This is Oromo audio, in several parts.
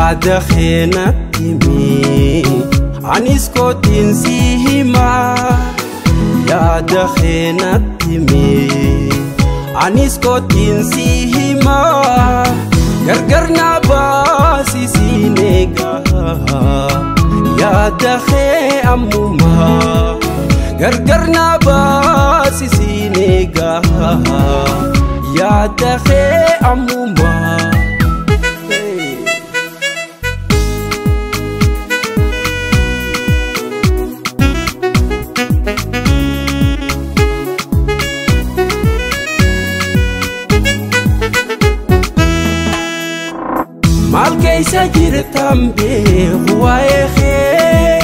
yaada keenatti mi anis kootiin si hima yaada keenatti mi anis kootiin si hima gargar na baasisiin eegaa yaada kee ammuma gargar na baasisiin eegaa yaada kee ammuma. Mal keessa jirtan beeku waa'ee kee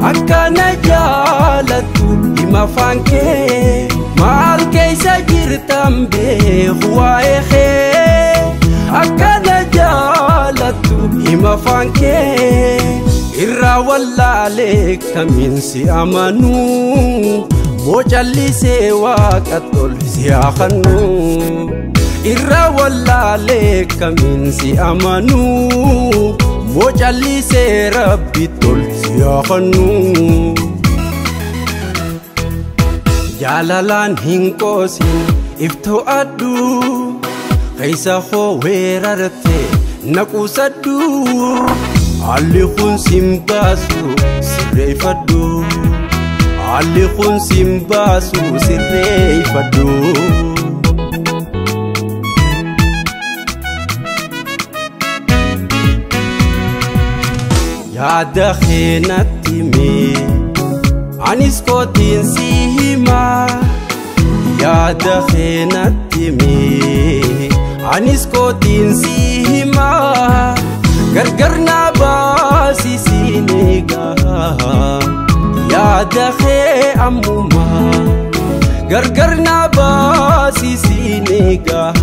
akkana jaalatu hima afaan kee. Mal keessa jirtan beeku waa'ee kee akkana jaalatu hima afaan kee. Irraa wallaalee kamiin si amanu moo callisee waaqa tol si akannu. Irra wallaalee kamiin si amanu moo callisee rabbi tol si akannu. Jaalalaan hin qoosin iftoo adduu keessa koo weerarte na quusadhu. Haalli kun sin baasu sirreeffadhu haalli kun sin baasu sirreeffadhu. Yaada keenatti mi anis kootiin si hima yaada keenatti mi anis kootiin si hima gargar na baasisiin eegaa yaada kee ammuma gargar na baasisiin eegaa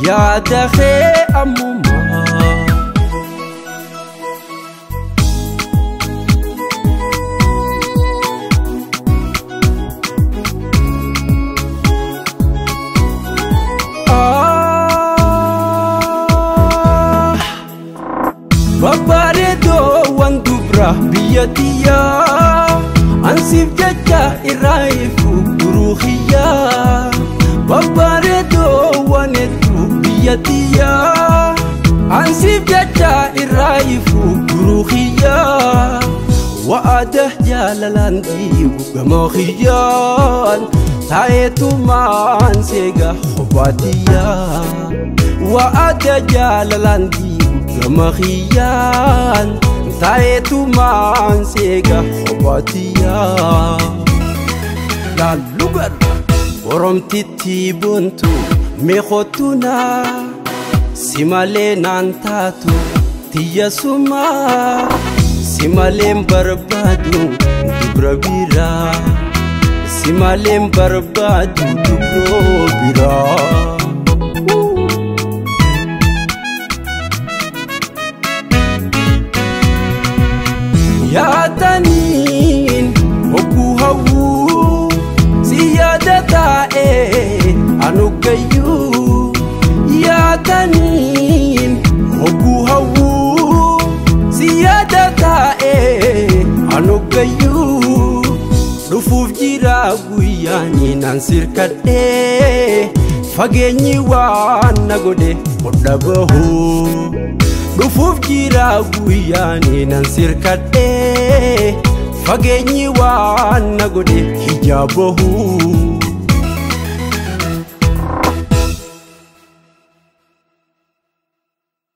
yaada kee ammuma. Babbareedo waan dubra biyya tiyyaa ansiif jecha irraa ifu duruu kiyyaa. Babbareedo waan hedduu biyya tiyyaa ansiif jecha irraa ifu duruu kiyyaa. Waada jaalalaan dhiibu gama kiyyaan taa'eetumaan seega kophaatiyyaa. Waada jaalalaan dhiibu gama kiyyaan taa'eetumaan seega kophaatiyyaa. Laallu garba oromtitti bontu meeqotunaa si malee naan taatu tiyya sumaa si maleen barbaadu dubra biraa si maleen barbaadu dubroo biraa. Yaadaniin hogguu hawwuu si yaada taa'ee anugayyuu. Yaadaniin hogguu hawwuu si yaada taa'ee anugayyuu. Dhufuuf jira guyyaanii nan sirkadhee fageenyi waan na godhe hodha bahuu. Dhufuuf jira guyyaanii nan sirkadhee fageenyi waan na godhe hijaabahu.